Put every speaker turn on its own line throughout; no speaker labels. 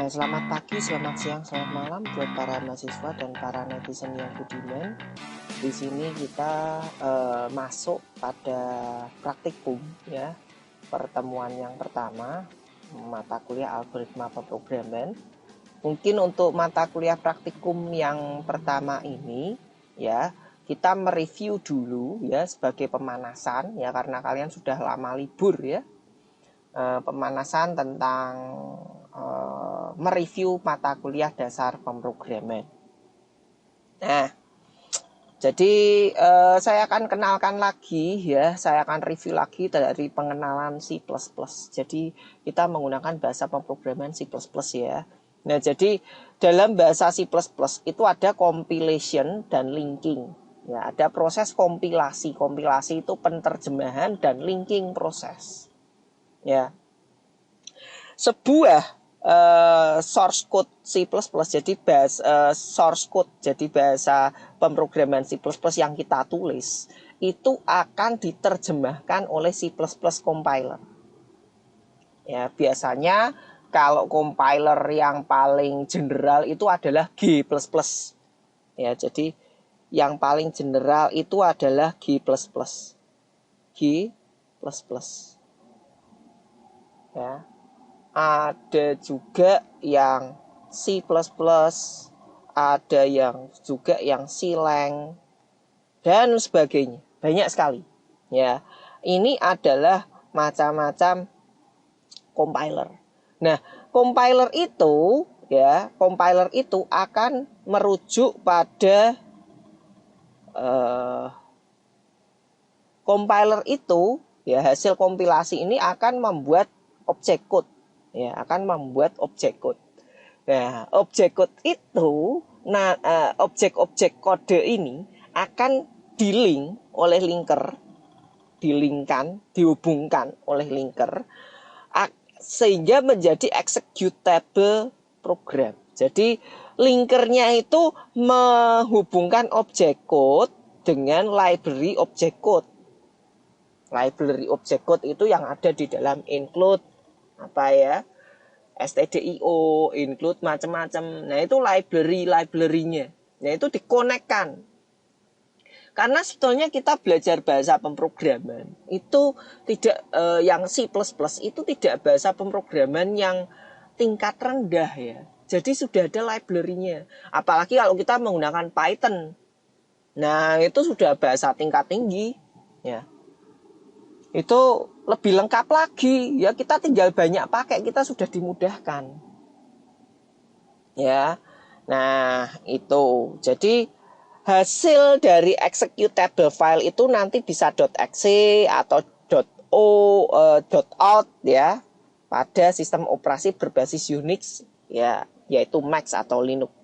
Selamat pagi, selamat siang, selamat malam buat para mahasiswa dan para netizen yang budiman. Di sini kita masuk pada praktikum ya, pertemuan yang pertama mata kuliah algoritma pemrograman. Mungkin untuk mata kuliah praktikum yang pertama ini ya, kita mereview dulu ya sebagai pemanasan ya, karena kalian sudah lama libur ya. Pemanasan tentang mereview mata kuliah dasar pemrograman. Nah, jadi saya akan kenalkan lagi ya, saya akan review lagi dari pengenalan C++. Jadi kita menggunakan bahasa pemrograman C++ ya. Nah, jadi dalam bahasa C++ itu ada compilation dan linking. Ya, ada proses kompilasi. Kompilasi itu penerjemahan dan linking proses. Ya. Sebuah source code C++, jadi source code, jadi bahasa pemrograman C++ yang kita tulis itu akan diterjemahkan oleh C++ compiler. Ya, biasanya kalau compiler yang paling general itu adalah G++. Ya, jadi yang paling general itu adalah G++. G++. Ya. Ada juga yang C++, ada yang juga yang Clang dan sebagainya. Banyak sekali. Ya. Ini adalah macam-macam compiler. Nah, compiler itu akan merujuk pada compiler itu ya, hasil kompilasi ini akan membuat objek code. Ya, akan membuat objek code. Nah, objek code itu, objek-objek kode ini akan di-link oleh linker, dihubungkan oleh linker, sehingga menjadi executable program. Jadi, linkernya itu menghubungkan objek code dengan library objek code. Library objek code itu yang ada di dalam include stdio, include macam-macam. Nah, itu library-nya. Nah, itu dikonekkan. Karena sebetulnya kita belajar bahasa pemrograman itu tidak yang C++ itu tidak bahasa pemrograman yang tingkat rendah ya. Jadi sudah ada library-nya. Apalagi kalau kita menggunakan Python. Nah, itu sudah bahasa tingkat tinggi ya. Itu lebih lengkap lagi ya, kita tinggal banyak pakai, kita sudah dimudahkan ya. Nah, itu jadi hasil dari executable file itu nanti bisa .exe atau .out ya, pada sistem operasi berbasis Unix ya, yaitu Mac atau Linux.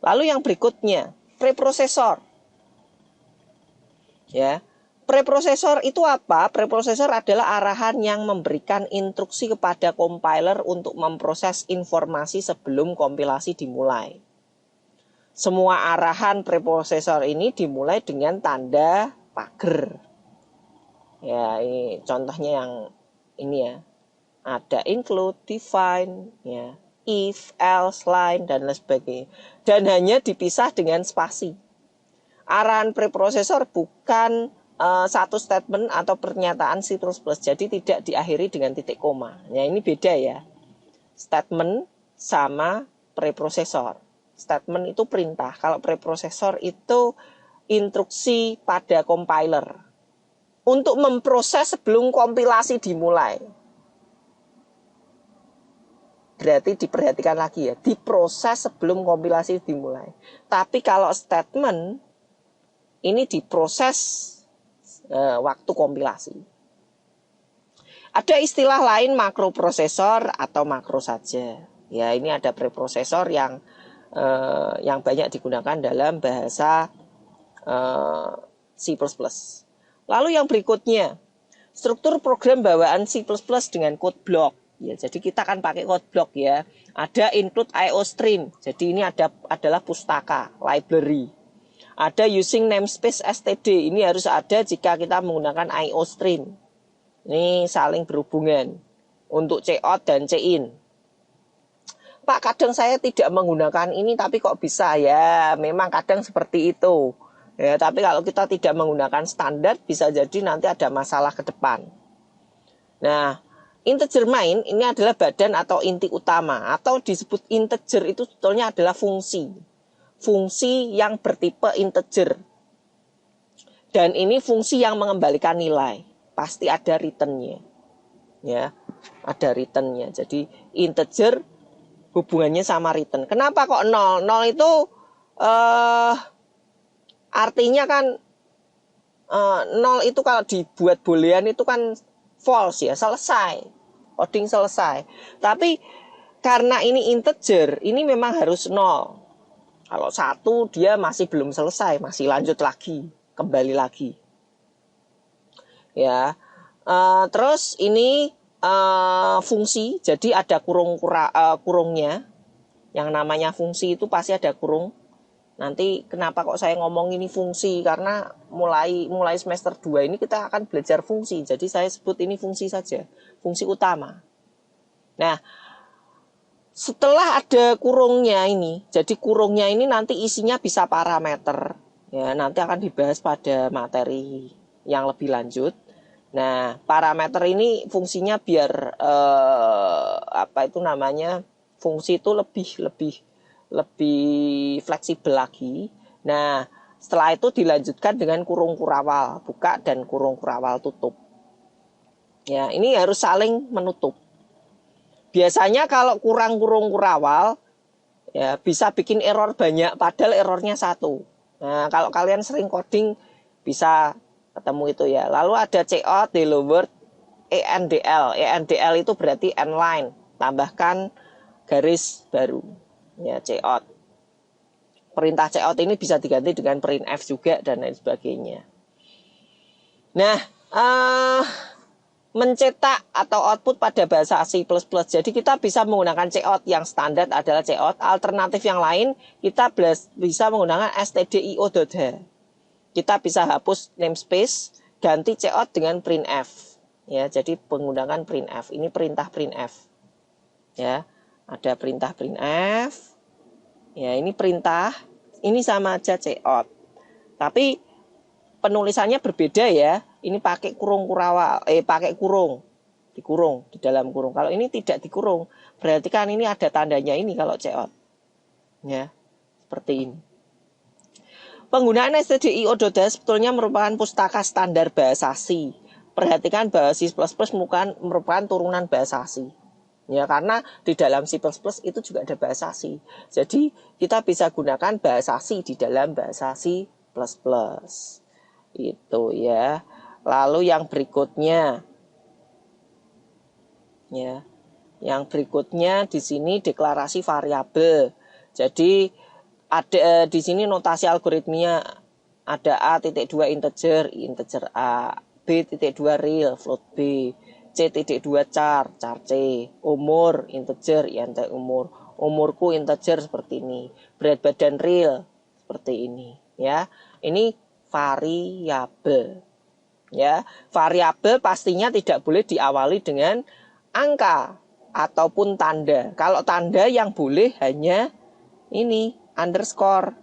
Lalu yang berikutnya preprosesor ya. Preprosesor itu apa? Preprosesor adalah arahan yang memberikan instruksi kepada compiler untuk memproses informasi sebelum kompilasi dimulai. Semua arahan preprosesor ini dimulai dengan tanda pagar. Ya, ini contohnya yang ini ya. Ada include, define, ya, if, else, line, dan lain sebagainya. Dan hanya dipisah dengan spasi. Arahan preprosesor bukan satu statement atau pernyataan C++, jadi tidak diakhiri dengan titik koma. Ya, ini beda ya. Statement sama preprosesor. Statement itu perintah, kalau preprosesor itu instruksi pada compiler untuk memproses sebelum kompilasi dimulai. Berarti diperhatikan lagi ya, diproses sebelum kompilasi dimulai. Tapi kalau statement ini diproses waktu kompilasi. Ada istilah lain makroprosesor atau makro saja. Ya, ini ada preprosesor yang banyak digunakan dalam bahasa C++. Lalu yang berikutnya, struktur program bawaan C++ dengan code block. Ya, jadi kita akan pakai code block ya. Ada include IOStream. Jadi ini adalah pustaka, library. Ada using namespace std, ini harus ada jika kita menggunakan IOStream. Ini saling berhubungan untuk cout dan cin. Pak, kadang saya tidak menggunakan ini tapi kok bisa ya. Memang kadang seperti itu. Ya, tapi kalau kita tidak menggunakan standar bisa jadi nanti ada masalah ke depan. Nah, integer main ini adalah badan atau inti utama, atau disebut integer itu sebetulnya adalah fungsi. Fungsi yang bertipe integer. Dan ini fungsi yang mengembalikan nilai. Pasti ada returnnya. Ya, ada returnnya. Jadi integer hubungannya sama return. Kenapa kok 0? 0 itu artinya kan 0 itu kalau dibuat boolean itu kan false ya, selesai. Coding selesai. Tapi karena ini integer, ini memang harus 0. Kalau 1 dia masih belum selesai, masih lanjut lagi, kembali lagi. Ya. Terus ini fungsi, jadi ada kurungnya. Yang namanya fungsi itu pasti ada kurung. Nanti kenapa kok saya ngomong ini fungsi, karena mulai semester 2 ini kita akan belajar fungsi. Jadi saya sebut ini fungsi saja, fungsi utama. Nah, setelah ada kurungnya ini, jadi kurungnya ini nanti isinya bisa parameter. Ya, nanti akan dibahas pada materi yang lebih lanjut. Nah, parameter ini fungsinya biar fungsi itu lebih fleksibel lagi. Nah, setelah itu dilanjutkan dengan kurung kurawal buka dan kurung kurawal tutup. Ya, ini harus saling menutup. Biasanya kalau kurang kurung kurawal ya bisa bikin error banyak padahal errornya 1. Nah, kalau kalian sering coding bisa ketemu itu ya. Lalu ada cout, hello world, endl. Endl itu berarti end line, tambahkan garis baru. Ya, cout. Perintah cout ini bisa diganti dengan printf juga dan lain sebagainya. Nah, mencetak atau output pada bahasa C++. Jadi kita bisa menggunakan cout, yang standar adalah cout. Alternatif yang lain kita bisa menggunakan stdio.h. Kita bisa hapus namespace, ganti cout dengan printf. Ya, jadi menggunakan printf. Ini perintah printf. Ya, ada perintah printf. Ya, ini perintah. Ini sama aja cout. Tapi penulisannya berbeda ya. Ini pakai kurung kurawal, pakai kurung. Dikurung di dalam kurung. Kalau ini tidak dikurung, berarti kan ini ada tandanya ini kalau cout. Ya, seperti ini. Penggunaan stdio.h sebetulnya merupakan pustaka standar bahasa C. Perhatikan bahwa C++ merupakan turunan bahasa C. Ya, karena di dalam C++ itu juga ada bahasa C. Jadi kita bisa gunakan bahasa C di dalam bahasa C++. Itu ya. Lalu yang berikutnya. Ya. Yang berikutnya di sini deklarasi variabel. Jadi ada di sini notasi algoritmia, ada A.2 integer A, B.2 real float B, C.2 char C, umur integer int umur, umurku integer seperti ini, berat badan real seperti ini ya. Ini variabel ya. Variabel pastinya tidak boleh diawali dengan angka ataupun tanda. Kalau tanda yang boleh hanya ini underscore.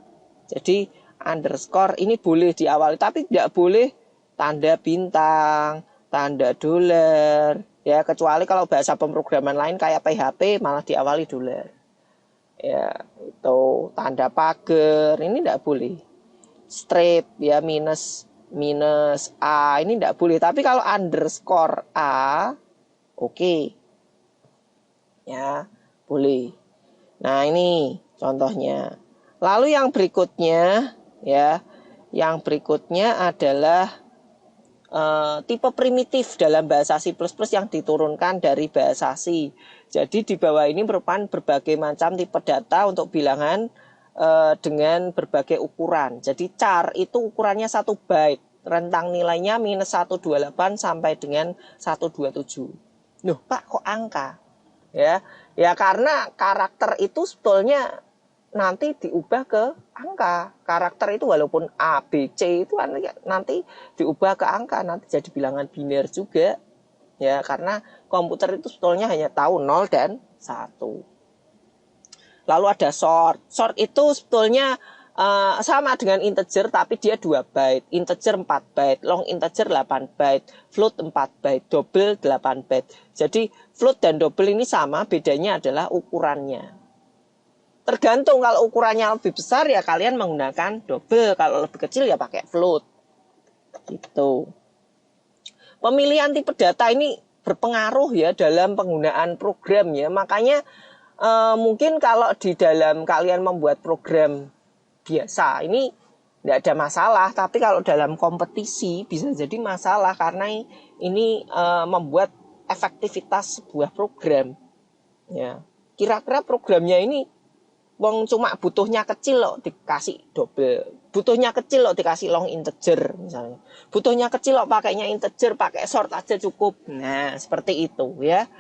Jadi underscore ini boleh diawali, tapi tidak boleh tanda bintang, tanda dolar. Ya, kecuali kalau bahasa pemrograman lain kayak PHP malah diawali dolar. Ya, itu tanda pagar ini tidak boleh. Strip ya minus A ini tidak boleh. Tapi kalau underscore A oke. Ya, boleh. Nah, ini contohnya. Lalu yang berikutnya ya, yang berikutnya adalah tipe primitif dalam bahasa C++ yang diturunkan dari bahasa C. Jadi di bawah ini merupakan berbagai macam tipe data untuk bilangan dengan berbagai ukuran. Jadi char itu ukurannya 1 byte, rentang nilainya minus 128 sampai dengan 127. Loh, Pak, kok angka? Ya karena karakter itu sebetulnya nanti diubah ke angka. Karakter itu walaupun A, B, C itu nanti diubah ke angka, nanti jadi bilangan biner juga. Ya, karena komputer itu sebetulnya hanya tahu 0 dan 1. Lalu ada sort. Sort itu sebetulnya sama dengan integer tapi dia 2 byte. Integer 4 byte, long integer 8 byte, float 4 byte, double 8 byte. Jadi float dan double ini sama, bedanya adalah ukurannya. Tergantung, kalau ukurannya lebih besar ya kalian menggunakan double, kalau lebih kecil ya pakai float. Gitu. Pemilihan tipe data ini berpengaruh ya dalam penggunaan program ya. Makanya mungkin kalau di dalam kalian membuat program biasa ini tidak ada masalah, tapi kalau dalam kompetisi bisa jadi masalah karena ini membuat efektivitas sebuah program. Ya, kira-kira programnya ini wong cuma butuhnya kecil loh dikasih double, butuhnya kecil loh dikasih long integer misalnya, butuhnya kecil loh pakainya integer, pakai sort aja cukup. Nah seperti itu ya.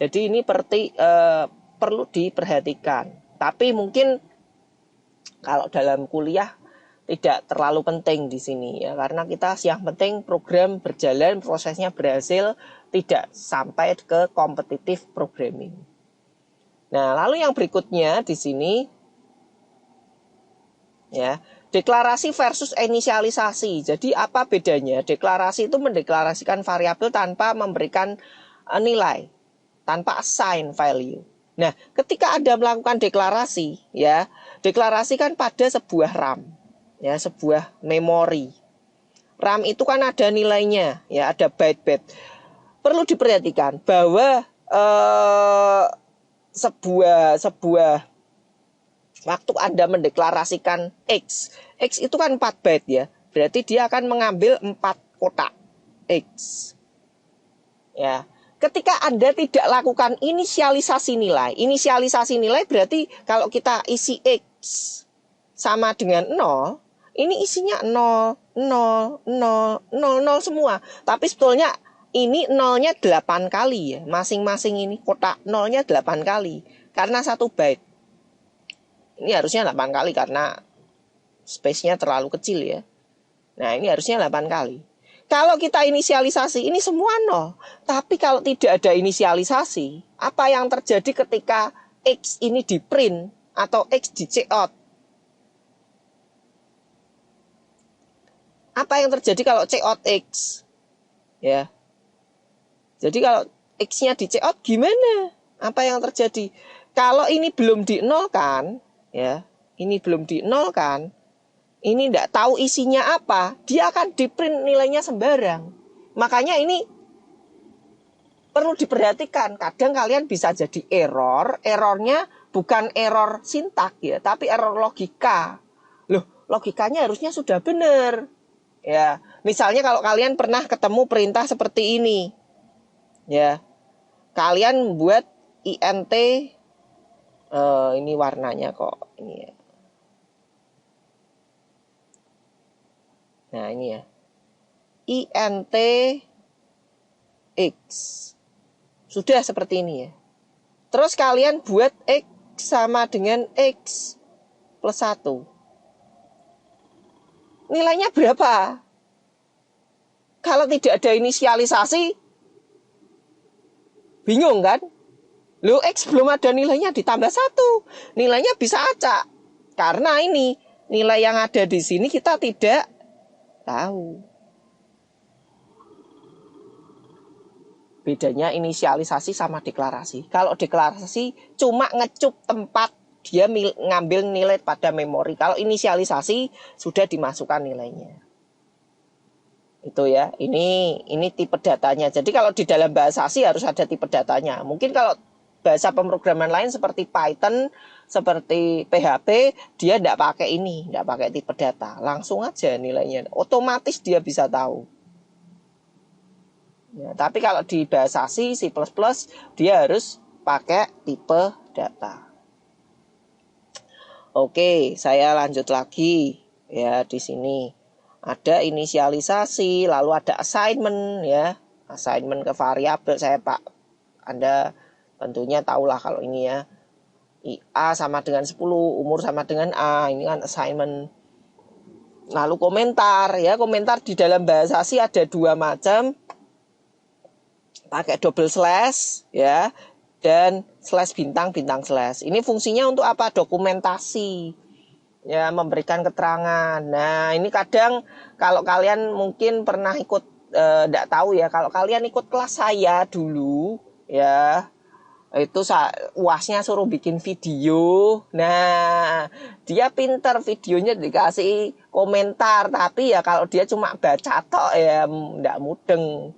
Jadi ini perlu diperhatikan. Tapi mungkin kalau dalam kuliah tidak terlalu penting di sini ya, karena kita yang penting program berjalan, prosesnya berhasil, tidak sampai ke kompetitif programming. Nah, lalu yang berikutnya di sini ya, deklarasi versus inisialisasi. Jadi apa bedanya? Deklarasi itu mendeklarasikan variabel tanpa memberikan nilai, tanpa assign value. Nah, ketika Anda melakukan deklarasi, ya, deklarasikan pada sebuah RAM, ya, sebuah memori. RAM itu kan ada nilainya, ya, ada byte-byte. Perlu diperhatikan bahwa sebuah waktu Anda mendeklarasikan X itu kan 4 byte ya, berarti dia akan mengambil 4 kotak X. Ya. Ketika Anda tidak lakukan inisialisasi nilai berarti kalau kita isi X sama dengan 0, ini isinya 0, 0, 0, 0, 0 semua. Tapi sebetulnya ini 0-nya 8 kali ya. Masing-masing ini kotak 0-nya 8 kali. Karena 1 byte. Ini harusnya 8 kali karena space-nya terlalu kecil ya. Nah ini harusnya 8 kali. Kalau kita inisialisasi, ini semua 0. Tapi kalau tidak ada inisialisasi, apa yang terjadi ketika X ini di print atau X di cout? Apa yang terjadi kalau cout X? Ya. Jadi kalau X-nya di cout gimana? Apa yang terjadi? Kalau ini belum di-nolkan, ya, ini belum di-nolkan, ini tidak tahu isinya apa, dia akan di-print nilainya sembarang. Makanya ini perlu diperhatikan. Kadang kalian bisa jadi errornya bukan error sintak ya, tapi error logika. Loh, logikanya harusnya sudah benar. Ya, misalnya kalau kalian pernah ketemu perintah seperti ini. Ya. Kalian buat int ini warnanya kok ini ya. Nah ini ya, int x, sudah seperti ini ya. Terus kalian buat x sama dengan x plus 1. Nilainya berapa? Kalau tidak ada inisialisasi, bingung kan? Loh, x belum ada nilainya ditambah 1. Nilainya bisa acak. Karena ini nilai yang ada di sini kita tidak tahu. Bedanya inisialisasi sama deklarasi. Kalau deklarasi cuma ngecup tempat dia ngambil nilai pada memori. Kalau inisialisasi sudah dimasukkan nilainya. Itu ya. Ini tipe datanya. Jadi kalau di dalam bahasa C harus ada tipe datanya. Mungkin kalau bahasa pemrograman lain seperti Python, seperti PHP, dia tidak pakai ini, tidak pakai tipe data, langsung aja nilainya, otomatis dia bisa tahu. Ya, tapi kalau di bahasa C++, dia harus pakai tipe data. Oke, saya lanjut lagi ya. Di sini ada inisialisasi, lalu ada assignment ya, assignment ke variabel. Anda tentunya tahulah kalau ini ya, A sama dengan 10, umur sama dengan A, ini kan assignment. Lalu komentar ya, komentar di dalam bahasa C ada 2 macam, pakai double slash ya. dan slash bintang bintang slash. Ini fungsinya untuk apa? Dokumentasi, ya, memberikan keterangan. Nah, ini kadang kalau kalian mungkin pernah ikut, enggak tahu ya, kalau kalian ikut kelas saya dulu, ya, itu UASnya suruh bikin video. Nah, dia pinter, videonya dikasih komentar, tapi ya kalau dia cuma baca tok ya enggak mudeng.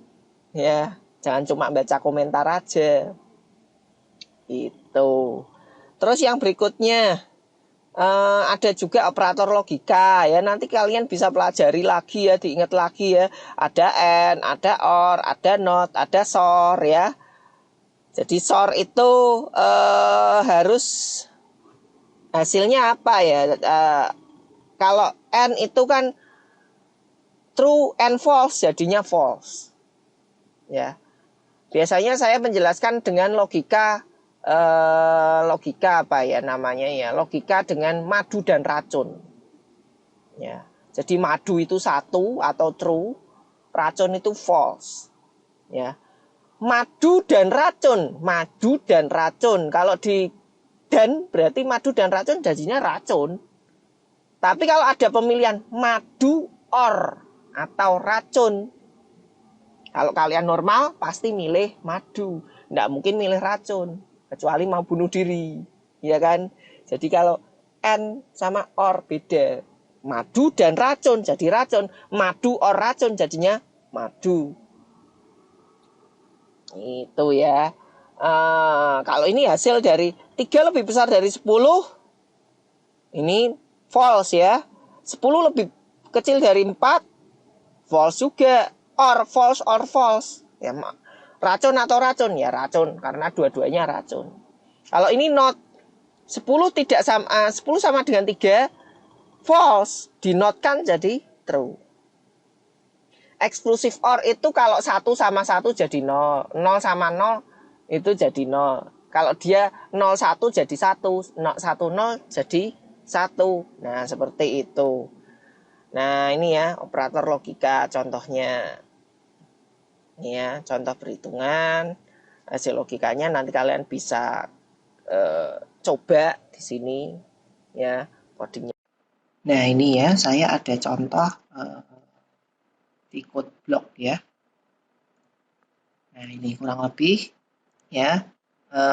Ya, jangan cuma baca komentar aja. Itu. Terus yang berikutnya, ada juga operator logika ya. Nanti kalian bisa pelajari lagi ya, diingat lagi ya. Ada AND, ada OR, ada NOT, ada SOR ya. Jadi SOR itu harus hasilnya apa ya? Kalau AND itu kan true and false, jadinya false. Ya. Biasanya saya menjelaskan dengan logika apa ya namanya ya? Logika dengan madu dan racun. Ya. Jadi madu itu satu atau true, racun itu false. Ya. Madu dan racun. Kalau di dan berarti madu dan racun jadinya racun. Tapi kalau ada pemilihan madu or atau racun, kalau kalian normal pasti milih madu, nggak mungkin milih racun, kecuali mau bunuh diri, ya kan? Jadi kalau N sama or beda, madu dan racun jadi racun, madu or racun jadinya madu. Itu ya. Kalau ini hasil dari 3 lebih besar dari 10, ini false ya. 10 lebih kecil dari 4, false juga. Or false ya, racun atau racun ya racun, karena dua-duanya racun. Kalau ini not, 10 tidak sama 10 sama dengan 3, false, dinotkan jadi true. Eksklusif or itu kalau 1 sama 1 jadi 0, 0 sama 0 itu jadi 0. Kalau dia 0 1 jadi 1, 1 0 jadi 1. Nah, seperti itu. Nah, ini ya operator logika contohnya. Ini ya, contoh perhitungan. Hasil logikanya nanti kalian bisa coba di sini ya codingnya. Nah, ini ya saya ada contoh di code block ya. Nah, ini kurang lebih ya.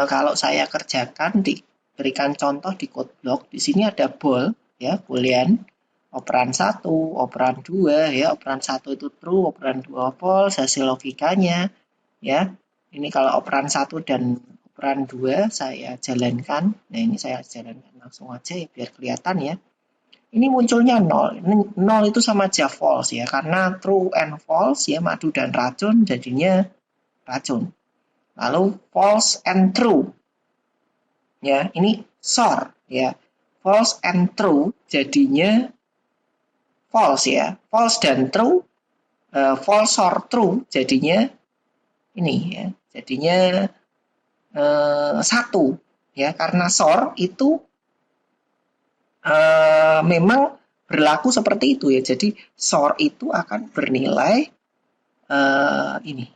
Kalau saya kerjakan, diberikan contoh di code block, di sini ada bool ya, boolean, operan 1, operan 2 ya, operan 1 itu true, operan 2 false, hasil logikanya ya. Ini kalau operan 1 dan operan 2 saya jalankan. Nah, ini saya jalankan langsung aja ya biar kelihatan ya. Ini munculnya 0. 0 itu sama aja false ya, karena true and false ya, madu dan racun jadinya racun. Lalu false and true. Ya, ini SOR ya. False and true jadinya false ya. False dan true, false or true jadinya ini ya. Jadinya 1 ya, karena SOR itu memang berlaku seperti itu ya. Jadi SOR itu akan bernilai ini.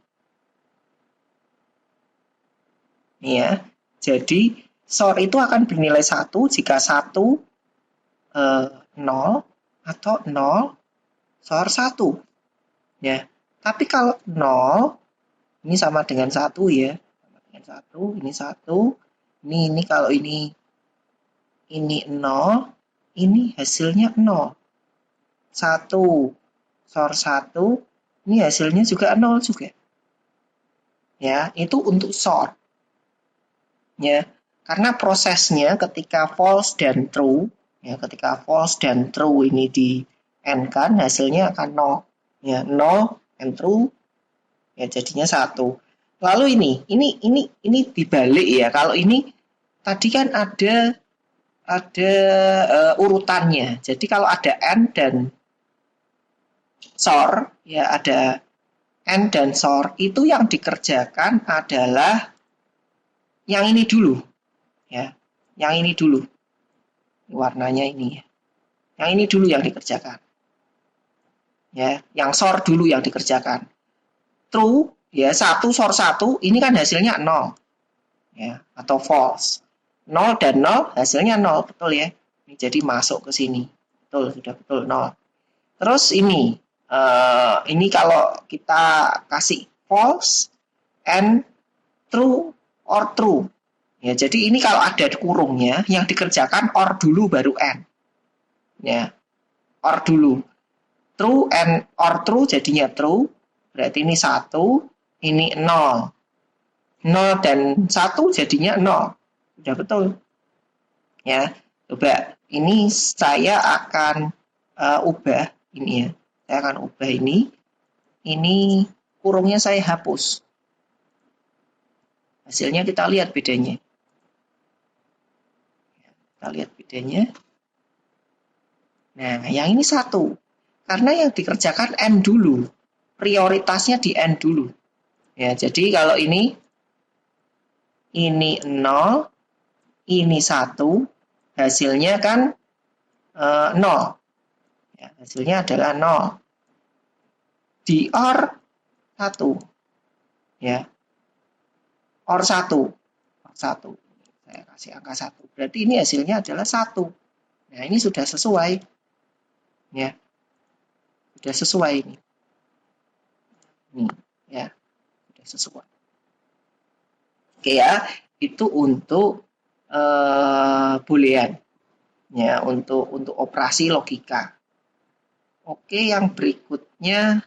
Ini ya. Jadi SOR itu akan bernilai 1 jika 1 0 atau 0 SOR 1. Ya. Tapi kalau 0 ini sama dengan 1 ya. Sama dengan 1, ini 1. Ini kalau ini 0, ini hasilnya 0. 1 SOR 1, ini hasilnya juga 0 juga. Ya, itu untuk SOR. Ya, karena prosesnya ketika false dan true, ya, ketika false dan true ini di N-kan, hasilnya akan 0. Ya, 0 and true, ya jadinya 1. Lalu ini dibalik ya. Kalau ini tadi kan ada urutannya. Jadi kalau ada N dan SOR, ya ada N dan SOR, itu yang dikerjakan adalah yang ini dulu. Ya, yang ini dulu. Warnanya ini ya. Yang ini dulu yang dikerjakan. Ya, yang SOR dulu yang dikerjakan. True, ya 1 SOR 1, ini kan hasilnya 0. ya, atau false. 0 dan 0 hasilnya 0, betul ya. Ini jadi masuk ke sini. Betul, sudah betul 0. Terus ini kalau kita kasih false and true or true. Ya, jadi ini kalau ada kurungnya yang dikerjakan or dulu baru n. Ya. Or dulu. True and or true jadinya true. Berarti ini 1, ini 0. 0 dan 1 jadinya 0. Sudah betul. Ya, coba ini saya akan ubah ini ya. Saya akan ubah ini. Ini kurungnya saya hapus. Hasilnya kita lihat bedanya. Kita lihat bedanya. Nah, yang ini 1. Karena yang dikerjakan n dulu. Prioritasnya di n dulu. Ya, jadi kalau ini 0, ini 1, hasilnya kan 0. Ya, hasilnya adalah 0. Di OR 1. Ya. OR 1. Saya kasih angka 1. Berarti ini hasilnya adalah 1. Nah, ini sudah sesuai. Ya. Sudah sesuai ini. Nih, ya. Sudah sesuai. Oke ya, itu untuk boolean. Ya, untuk operasi logika. Oke, yang berikutnya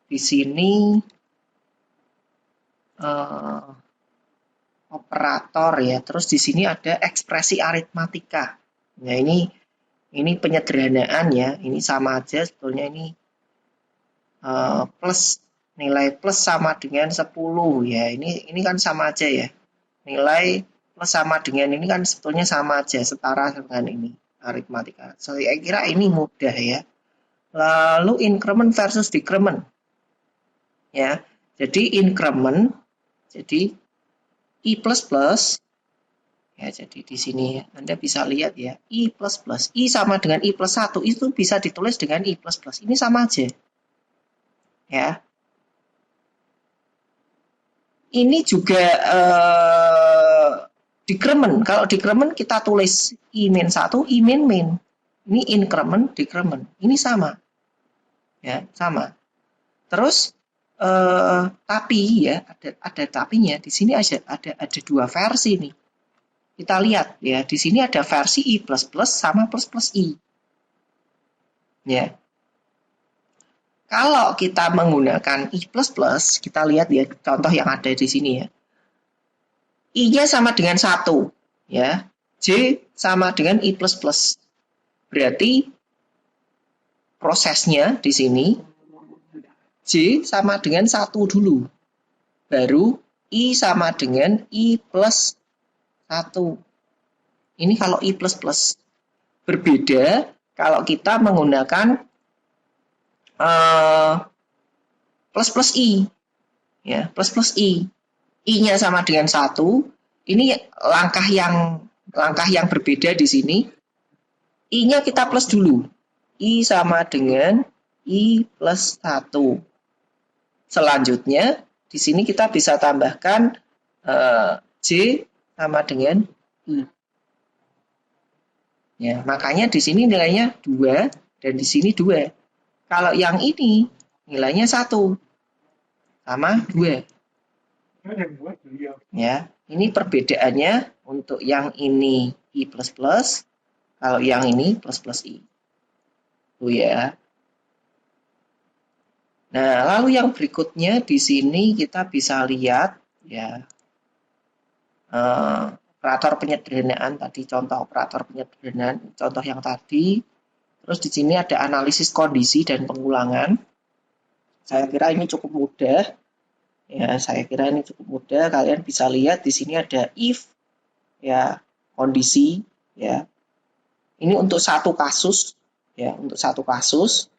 di sini operator ya. Terus di sini ada ekspresi aritmatika. Nah, ini penyederhanaan ya. Ini sama aja sebetulnya ini plus nilai plus sama dengan 10 ya. Ini kan sama aja ya. Nilai plus sama dengan ini kan sebetulnya sama aja, setara dengan ini aritmatika. Saya kira ini mudah ya. Lalu increment versus decrement. Ya. Jadi increment jadi I++, ya jadi di sini Anda bisa lihat ya, I++, I sama dengan I plus 1, itu bisa ditulis dengan I++, ini sama aja. Ya. Ini juga decrement, kalau decrement kita tulis I-1, I-min. Ini increment, decrement, ini sama. Ya, sama. Terus tapi ya ada tapinya. Di sini ada dua versi nih. Kita lihat ya, di sini ada versi I++ sama plus I. Ya. Kalau kita menggunakan I++, kita lihat ya contoh yang ada di sini ya. I-nya sama dengan 1, ya. J sama dengan I++. Berarti prosesnya di sini J sama dengan 1 dulu. Baru I sama dengan I plus 1. Ini kalau I++. Berbeda kalau kita menggunakan plus I. Ya, plus I. I-nya sama dengan 1. Ini langkah yang berbeda di sini. I-nya kita plus dulu. I sama dengan I plus 1. Selanjutnya, di sini kita bisa tambahkan J sama dengan I. Ya, makanya di sini nilainya 2 dan di sini 2. Kalau yang ini nilainya 1 sama 2. Ya, ini perbedaannya untuk yang ini I++, kalau yang ini plus I. Ya. Nah, lalu yang berikutnya di sini kita bisa lihat ya operator penyederhanaan tadi, contoh operator penyederhanaan, contoh yang tadi. Terus di sini ada analisis kondisi dan pengulangan. Saya kira ini cukup mudah. Ya, saya kira ini cukup mudah. Kalian bisa lihat di sini ada if, ya, kondisi, ya. Ini untuk satu kasus, ya, untuk satu kasus.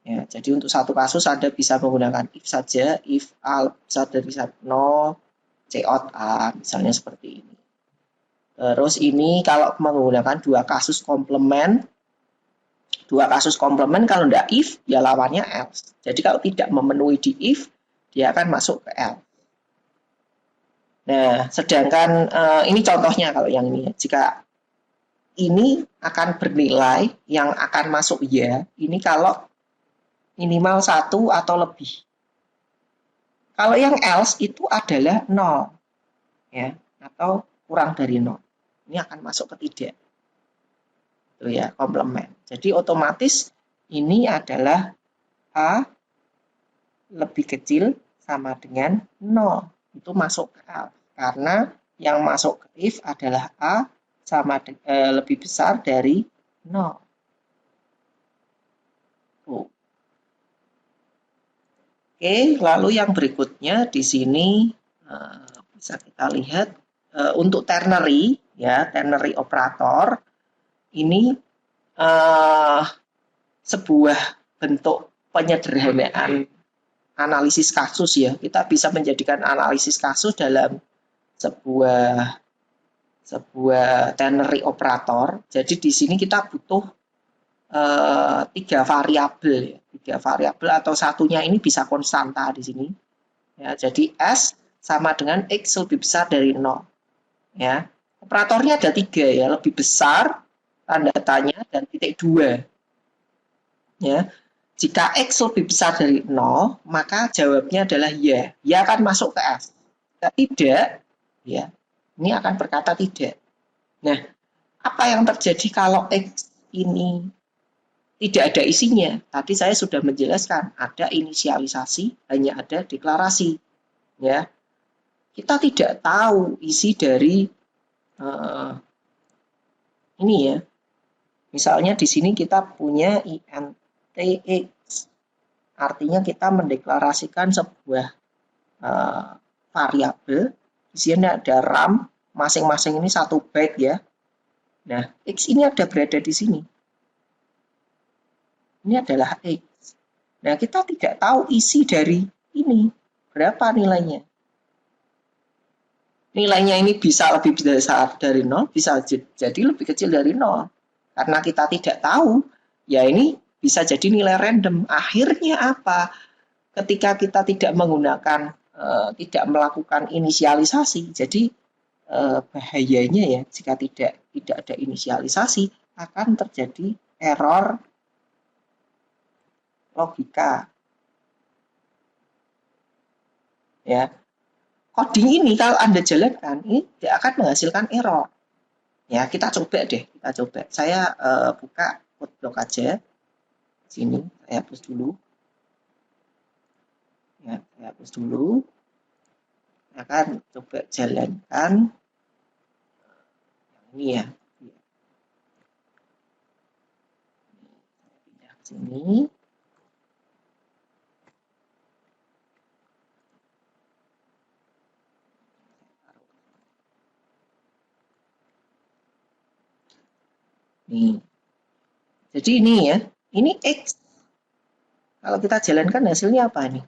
Ya, jadi untuk satu kasus Anda bisa menggunakan if saja, if A besar dari 0, cout A, misalnya seperti ini. Terus ini kalau menggunakan dua kasus komplement kalau tidak if, ya lawannya else. Jadi kalau tidak memenuhi di if, dia akan masuk ke else. Nah, sedangkan ini contohnya kalau yang ini. Jika ini akan bernilai yang akan masuk ya, ini kalau minimal 1 atau lebih. Kalau yang else itu adalah 0 ya, atau kurang dari 0. Ini akan masuk ke tidak. Itu ya, komplement. Jadi otomatis ini adalah A lebih kecil sama dengan 0. Itu masuk ke else. Karena yang masuk ke if adalah A sama lebih besar dari 0. Tuh. Oke, lalu yang berikutnya di sini bisa kita lihat untuk ternary ya, ternary operator ini sebuah bentuk penyederhanaan analisis kasus ya. Kita bisa menjadikan analisis kasus dalam sebuah ternary operator. Jadi di sini kita butuh 3 variabel ya. 3 variabel atau satunya ini bisa konstanta di sini. Ya, jadi S sama dengan X lebih besar dari 0. Ya. Operatornya ada 3 ya, lebih besar, tanda tanya, dan titik 2. Ya. Jika X lebih besar dari 0, maka jawabnya adalah ya. Ya akan masuk ke S. Jika tidak, ya, ini akan berkata tidak. Nah, apa yang terjadi kalau X ini tidak ada isinya? Tadi saya sudah menjelaskan, ada inisialisasi, hanya ada deklarasi. Ya, kita tidak tahu isi dari ini ya. Misalnya di sini kita punya intx, artinya kita mendeklarasikan sebuah variabel. Di sini ada RAM, masing-masing ini 1 byte ya. Nah, X ini ada berada di sini. Ini adalah X. Nah, kita tidak tahu isi dari ini. Berapa nilainya? Nilainya ini bisa lebih besar dari 0, bisa jadi lebih kecil dari 0. Karena kita tidak tahu, ya ini bisa jadi nilai random. Akhirnya apa? Ketika kita tidak menggunakan, tidak melakukan inisialisasi, jadi bahayanya ya jika tidak ada inisialisasi akan terjadi error logika. Ya, coding ini kalau Anda jalankan ini tidak akan menghasilkan error. Ya, kita coba deh, kita coba. Saya buka code block aja. Sini, saya hapus dulu. Ya, saya hapus dulu. Saya akan coba jalankan yang ini ya. Pindah ke sini. Nih. Jadi ini ya, ini X. Kalau kita jalankan hasilnya apa nih?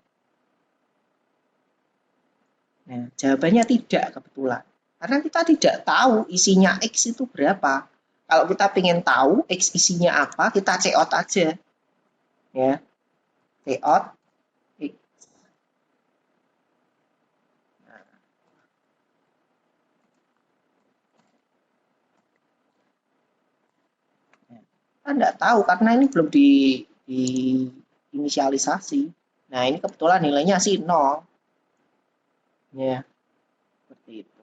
Nah, jawabannya tidak kebetulan. Karena kita tidak tahu isinya X itu berapa. Kalau kita ingin tahu X isinya apa, kita cout aja. Ya. Cout X. Nah. Kita tidak tahu karena ini belum di inisialisasi. Nah, ini kebetulan nilainya sih 0. Ya, seperti itu.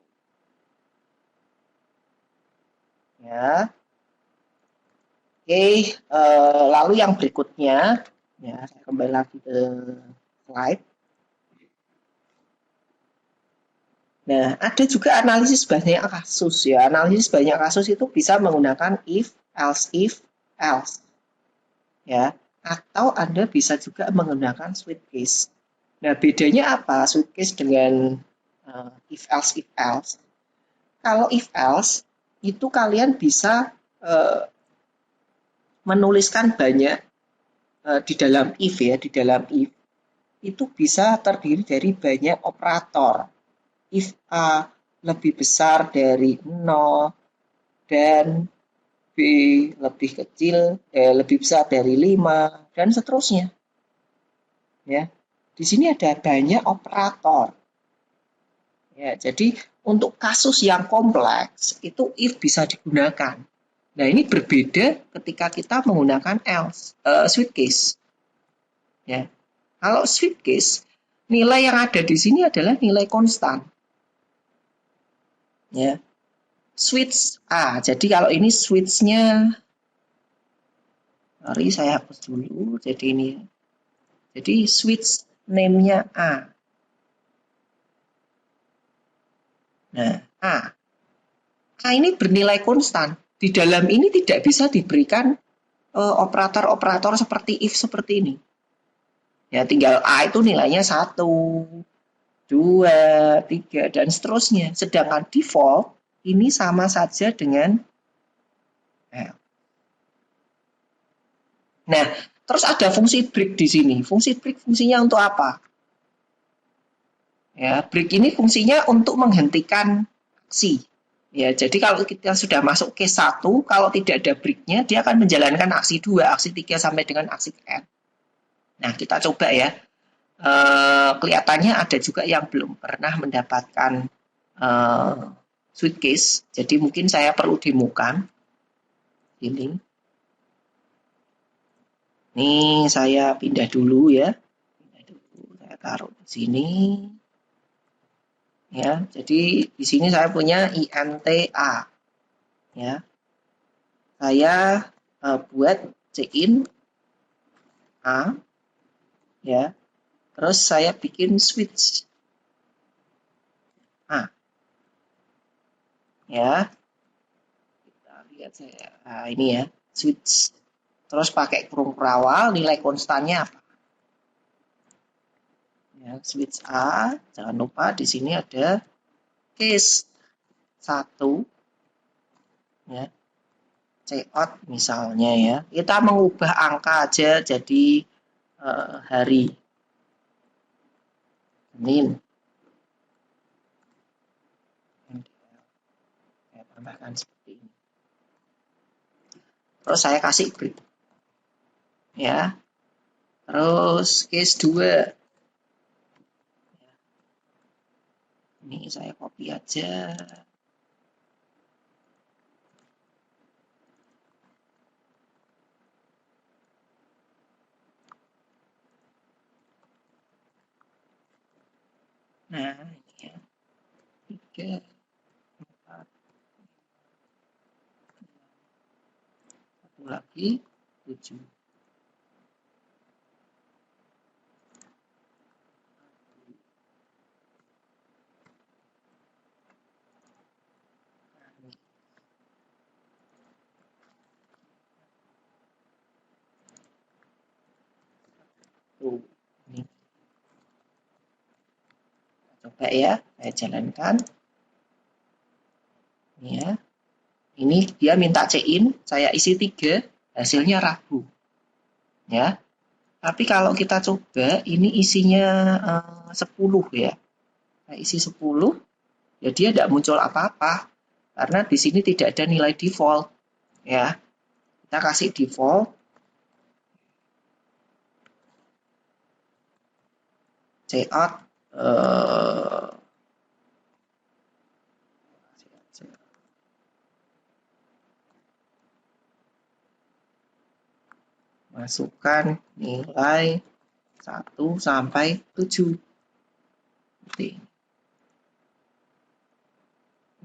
Ya. Oke, lalu yang berikutnya, ya saya kembali lagi ke slide. Nah, ada juga analisis banyak kasus ya. Analisis banyak kasus itu bisa menggunakan if, else. Ya, atau Anda bisa juga menggunakan switch case. Nah, bedanya apa switch case dengan if else? Kalau if else itu kalian bisa menuliskan banyak di dalam if ya, di dalam if itu bisa terdiri dari banyak operator. If A lebih besar dari 0 dan B lebih kecil, lebih besar dari 5 dan seterusnya. Ya. Di sini ada banyak operator. Ya, jadi untuk kasus yang kompleks itu if bisa digunakan. Nah, ini berbeda ketika kita menggunakan else, switch case. Ya. Kalau switch case, nilai yang ada di sini adalah nilai konstan. Ya. Switch A. Jadi kalau ini switch-nya, mari saya hapus dulu. Jadi ini. Jadi switch name-nya A. Nah, A. A ini bernilai konstan. Di dalam ini tidak bisa diberikan operator-operator seperti if seperti ini. Ya, tinggal A itu nilainya 1, 2, 3, dan seterusnya. Sedangkan default ini sama saja dengan L. Nah, terus ada fungsi break di sini. Fungsi break fungsinya untuk apa? Ya, break ini fungsinya untuk menghentikan aksi. Ya, jadi kalau kita sudah masuk case 1, kalau tidak ada breaknya, dia akan menjalankan aksi 2, aksi 3 sampai dengan aksi N. Nah, kita coba ya. Kelihatannya ada juga yang belum pernah mendapatkan switch case. Jadi mungkin saya perlu demokan. Ini. Nih, saya pindah dulu ya. Saya taruh di sini. Ya, jadi di sini saya punya INTA. Ya. Saya buat check-in A. Ya. Terus saya bikin switch A. Ya. Kita lihat saya. Nah, ini ya, switch. Terus pakai kurung perawal, nilai konstannya apa? Ya, switch A, jangan lupa di sini ada case 1. Ya. Cout misalnya ya. Kita mengubah angka aja jadi hari. Senin. Saya tambahkan seperti ini. Terus saya kasih break. Ya. Terus case 2. Ini saya copy aja. Nah, ini ya. 3, 4, 1 lagi, 7. Tuh, ini. Coba ya, saya jalankan. Ini ya. Ini dia minta check-in, saya isi 3, hasilnya Rabu. Ya. Tapi kalau kita coba, ini isinya 10 ya. Saya isi 10, ya dia tidak muncul apa-apa. Karena di sini tidak ada nilai default. Ya. Kita kasih default. Cout masukkan nilai 1 sampai 7.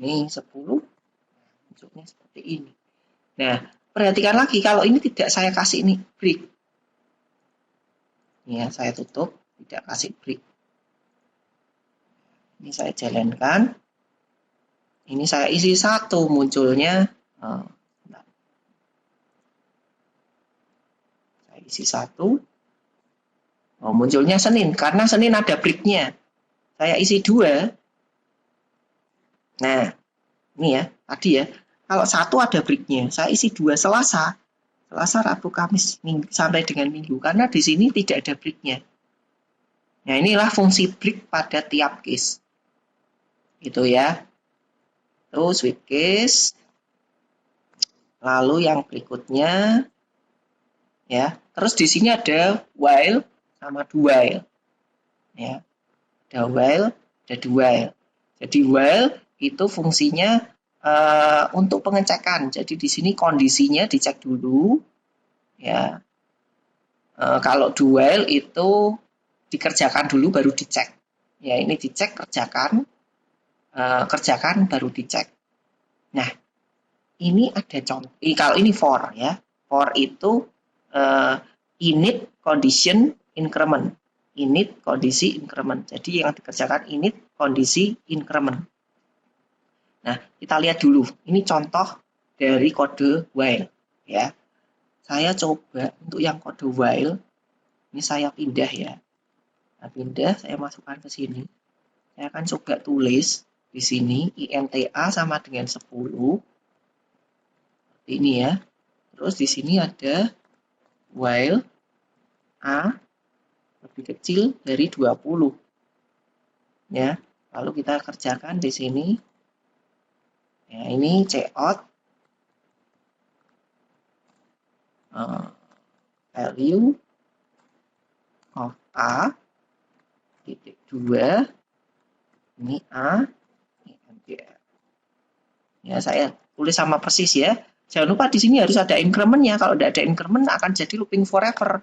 Ini 10. Bentuknya seperti ini. Nah, perhatikan lagi kalau ini tidak saya kasih ini break. Ya, saya tutup, tidak kasih break. Ini saya jalankan. Ini saya isi 1, munculnya saya isi 1. Oh, munculnya Senin, karena Senin ada breaknya. Saya isi 2. Nah, ini ya, tadi ya. Kalau 1 ada breaknya, saya isi 2 Selasa. Selasa, Rabu, Kamis, Minggu, sampai dengan Minggu. Karena di sini tidak ada breaknya. Nah, inilah fungsi break pada tiap case. Itu ya. Itu switch case. Lalu yang berikutnya, ya. Terus di sini ada while sama do while. Ya. Ada while, ada do while. Jadi while itu fungsinya untuk pengecekan. Jadi di sini kondisinya dicek dulu, ya. Kalau do while itu dikerjakan dulu baru dicek. Ya ini dicek, kerjakan, kerjakan baru dicek. Nah ini ada contoh. Kalau ini for ya, for itu init condition increment. Init kondisi increment. Jadi yang dikerjakan init kondisi increment. Nah, kita lihat dulu. Ini contoh dari kode while ya. Saya coba untuk yang kode while. Ini saya pindah ya. Nah, pindah, saya masukkan ke sini. Saya akan coba tulis di sini INTA sama dengan 10. Seperti ini ya. Terus di sini ada while A lebih kecil dari 20. Ya. Lalu kita kerjakan di sini. Ya, ini cout value of A titik 2 ini A ini MDR. Ya, saya tulis sama persis ya. Jangan lupa di sini harus ada increment-nya. Kalau tidak ada increment akan jadi looping forever.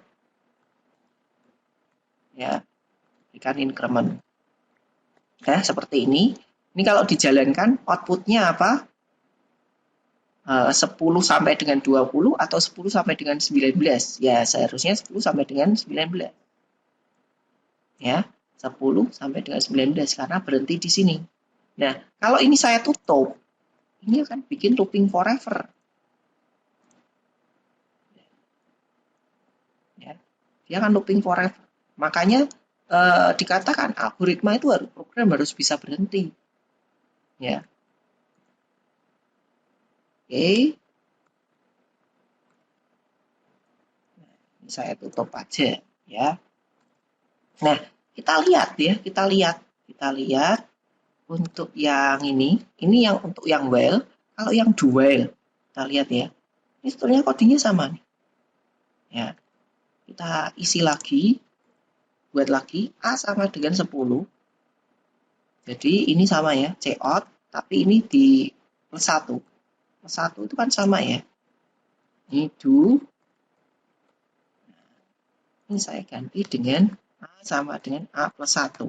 Ya, berikan increment. Nah, seperti ini. Ini kalau dijalankan output-nya apa? 10 sampai dengan 20 atau 10 sampai dengan 19. Ya, seharusnya 10 sampai dengan 19. Ya, 10 sampai dengan 19 karena berhenti di sini. Nah, kalau ini saya tutup, ini akan bikin looping forever. Ya, dia akan looping forever. Makanya dikatakan algoritma itu program harus bisa berhenti. Ya. Oke. Nah, ini saya tutup aja ya. Nah, kita lihat untuk yang ini yang untuk yang while. Kalau yang do while, kita lihat ya. Ini sebetulnya kodenya sama nih. Ya. Kita isi lagi, buat lagi A sama dengan 10. Jadi ini sama ya, cout, tapi ini di plus 1. Plus 1 itu kan sama ya. Ini do. Ini saya ganti dengan A sama dengan A plus 1.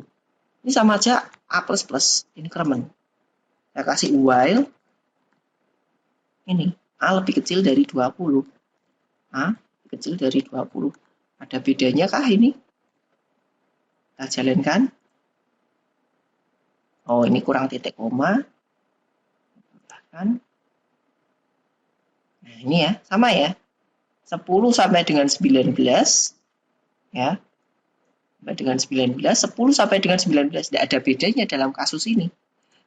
Ini sama aja A plus plus, increment. Saya kasih while. Ini, A lebih kecil dari 20. A lebih kecil dari 20. Ada bedanya kah ini? Kita jalankan. Oh, ini kurang titik koma. Nah, ini ya, sama ya. 10 sampai dengan 19. Ya. Sampai dengan 19, 10 sampai dengan 19. Tidak ada bedanya dalam kasus ini.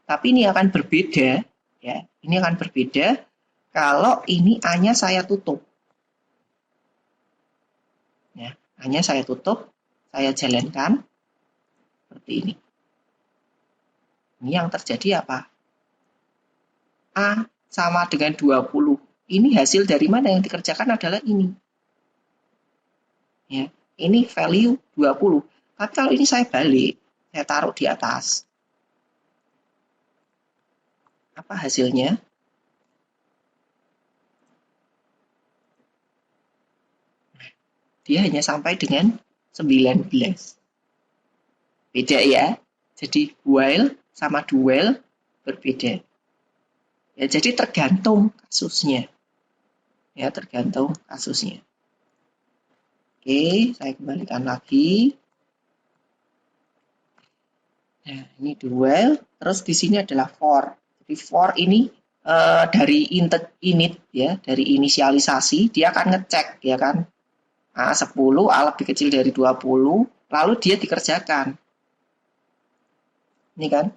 Tapi ini akan berbeda. Ya. Ini akan berbeda kalau ini A-nya saya tutup. Ya. A-nya saya tutup, saya jalankan. Seperti ini. Ini yang terjadi apa? A sama dengan 20. Ini hasil dari mana yang dikerjakan adalah ini. Ya, ini value 20. Tapi kalau ini saya balik, saya taruh di atas. Apa hasilnya? Dia hanya sampai dengan 19. Beda ya. Jadi while sama do while berbeda. Ya, jadi tergantung kasusnya. Ya, tergantung kasusnya. Oke, saya kembalikan lagi. Nah, ini do while. Terus di sini adalah for. Jadi for ini dari init ya, dari inisialisasi dia akan ngecek ya kan. A 10, A lebih kecil dari 20, lalu dia dikerjakan. Ini kan.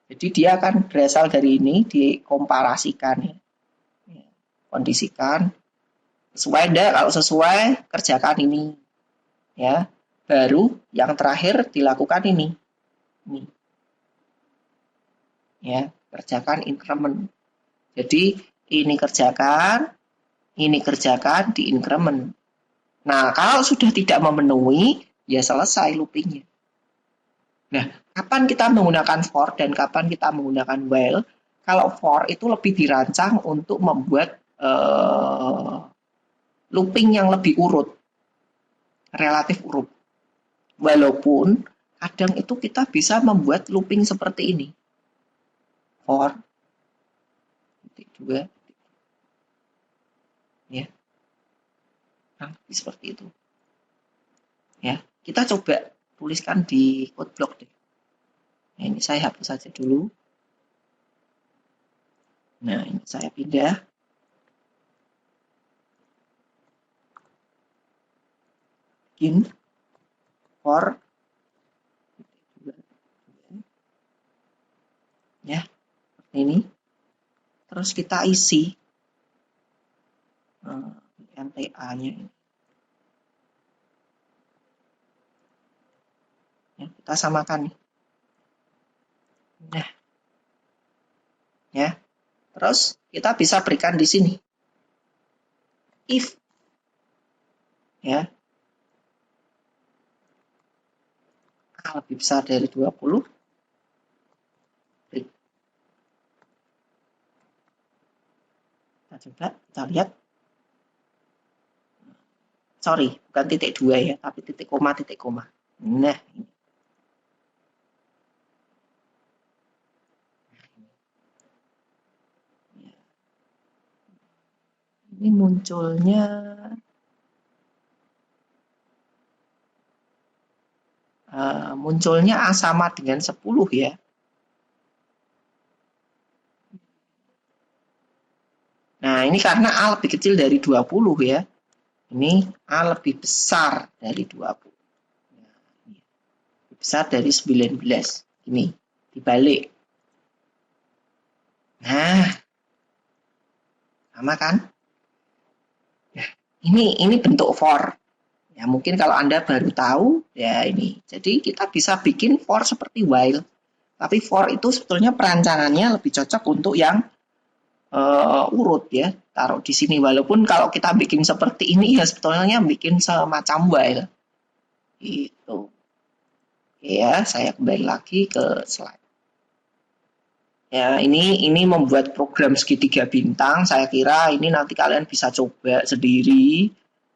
Jadi dia akan berasal dari ini, dikomparasikan ya. Kondisikan. Sesuai enggak? Kalau sesuai, kerjakan ini. Ya. Baru yang terakhir dilakukan ini. Ini. Ya, kerjakan increment. Jadi ini kerjakan di increment. Nah, kalau sudah tidak memenuhi, ya selesai loopingnya. Nah, Kapan kita menggunakan for dan kapan kita menggunakan while? Kalau for itu lebih dirancang untuk membuat looping yang lebih urut, relatif urut. Walaupun kadang itu kita bisa membuat looping seperti ini. For titik 2 ya. Nah, seperti itu. Ya, kita coba tuliskan di code block deh. Nah, ini saya hapus saja dulu. Nah, ini saya pindah. Bikin for ya, seperti ini. Terus kita isi MTA-nya ini. Ya, kita samakan nih. Nah, ya. Terus kita bisa berikan di sini if ya A lebih besar dari 20. Kita coba, kita lihat. Sorry, bukan titik 2 ya, tapi titik koma, titik koma. Nah, ini. Ini munculnya A sama dengan 10 ya. Nah, ini karena A lebih kecil dari 20 ya. Ini A lebih besar dari 20. Nah, lebih besar dari 19. Ini dibalik. Nah, sama kan? Nah, ini bentuk for. Ya, mungkin kalau Anda baru tahu, ya ini. Jadi kita bisa bikin for seperti while. Tapi for itu sebetulnya perancangannya lebih cocok untuk yang urut ya. Taruh di sini. Walaupun kalau kita bikin seperti ini ya sebetulnya bikin semacam while. Gitu. Oke ya, saya kembali lagi ke slide. Ya, ini membuat program segitiga bintang. Saya kira ini nanti kalian bisa coba sendiri.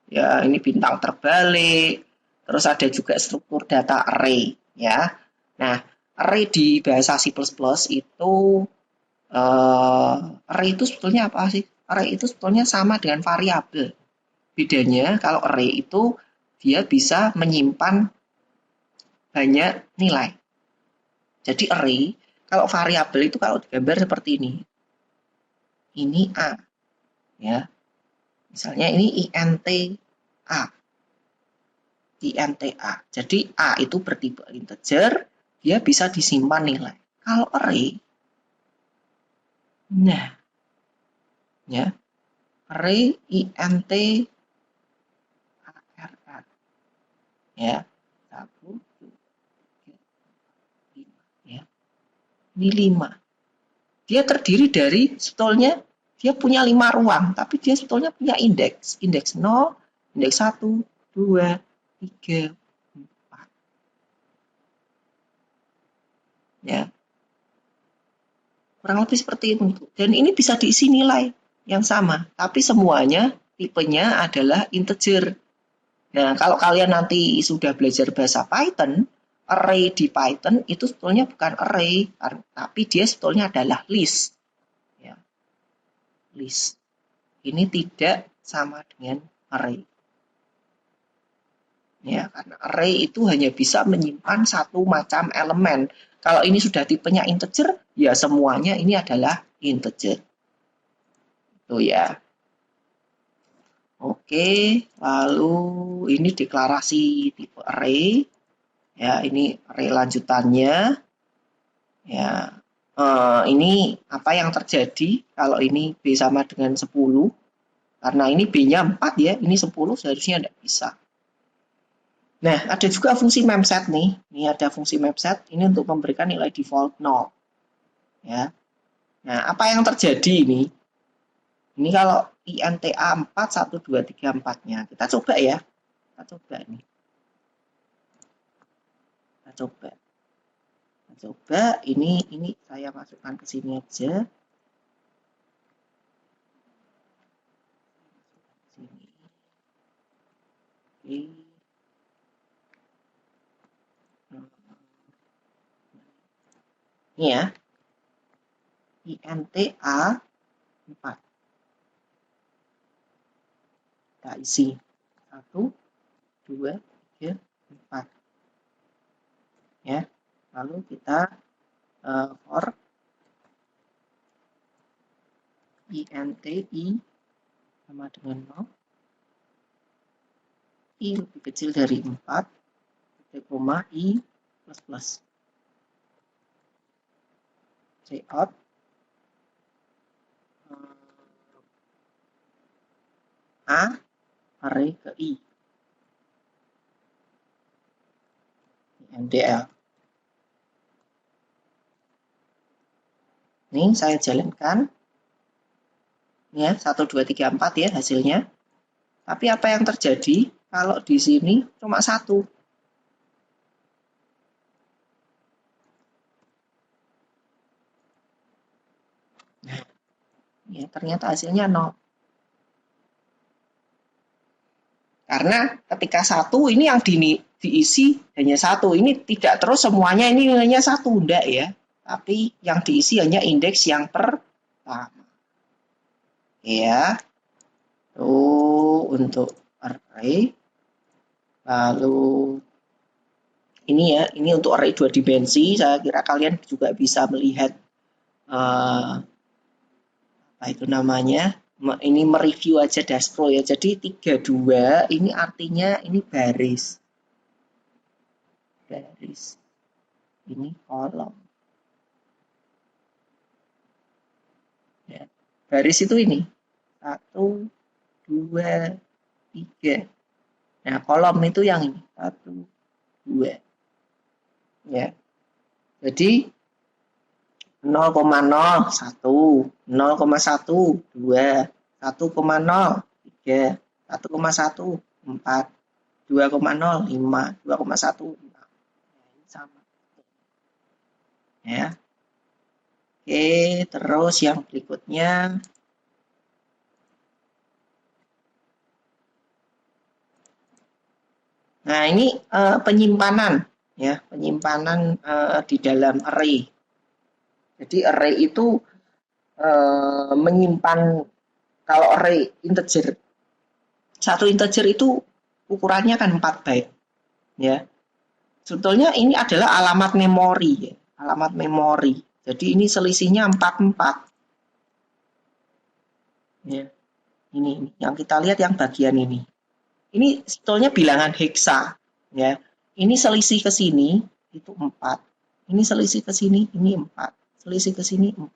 Ya, ini bintang terbalik. Terus ada juga struktur data array, ya. Nah, array di bahasa C++ itu array itu sebetulnya apa sih? Array itu sebetulnya sama dengan variabel. Bedanya kalau array itu dia bisa menyimpan banyak nilai. Jadi array, kalau variabel itu kalau digambar seperti ini. Ini A. Ya. Misalnya ini int A. INTA. Jadi A itu bertipe integer, dia bisa disimpan nilai. Kalau array, nah, ya, array int ARR, ya, 1, 2, 3, 5, ya, ini 5. Dia terdiri dari sebetulnya dia punya 5 ruang, tapi dia sebetulnya punya indeks, indeks 0, indeks 1, 2, 3, 4. Ya, kurang lebih seperti itu. Dan ini bisa diisi nilai yang sama, tapi semuanya tipenya adalah integer. Nah, kalau kalian nanti sudah belajar bahasa Python, array di Python itu sebetulnya bukan array, tapi dia sebetulnya adalah list. Ya, list. Ini tidak sama dengan array. Ya, karena array itu hanya bisa menyimpan satu macam elemen. Kalau ini sudah tipenya integer, ya semuanya ini adalah integer. Itu ya. Oke, lalu ini deklarasi tipe array. Ya, ini array lanjutannya. Ya, ini apa yang terjadi kalau ini B sama dengan 10. Karena ini B-nya 4 ya, ini 10 seharusnya tidak bisa. Nah, ada juga fungsi memset nih. Ini ada fungsi memset, ini untuk memberikan nilai default 0. Ya. Nah, apa yang terjadi ini? Ini kalau INTA 4, 1, 2, 3, 4-nya. Kita coba ya. Kita coba nih. Kita coba. Coba ini saya masukkan ke sini aja. Sini. Oke. Ini ya. INTA 4. Kita isi 1, 2, 3, 4. Ya. Lalu kita for INTI sama dengan 0. I lebih kecil dari 4. Koma I plus plus. Cout A array ke I. MDL. Ini saya jalankan. Ya, 1, 2, 3, 4 ya hasilnya. Tapi apa yang terjadi kalau di sini cuma 1? Nah, ya ternyata hasilnya 0. Karena ketika 1 ini yang diisi hanya 1. Ini tidak terus semuanya ini nilainya 1, enggak ya. Tapi yang diisi hanya indeks yang pertama. Ya. Tuh untuk array. Lalu ini ya, ini untuk array 2 dimensi. Saya kira kalian juga bisa melihat apa itu namanya? Ini mereview aja dashboard ya. Jadi 32 ini artinya ini baris. Baris. Ini kolom. Ya. Baris itu ini. 1, 2, 3. Nah, kolom itu yang ini. 1, 2. Ya. Jadi 0,01, 0,1, 2, 1,0, 3, 1,1, 4, 2,0, 5, 2,1, 6. Sama. Ya. Oke, terus yang berikutnya. Nah, ini penyimpanan ya, penyimpanan di dalam array. Jadi array itu menyimpan, kalau array integer, satu integer itu ukurannya kan 4 byte ya. Sebetulnya ini adalah alamat memori ya, alamat memori. Jadi ini selisihnya 44 ya. Ini yang kita lihat yang bagian ini. Ini sebetulnya bilangan heksa ya. Ini selisih ke sini itu 4. Ini selisih ke sini ini 4. Selisih ke sini 4.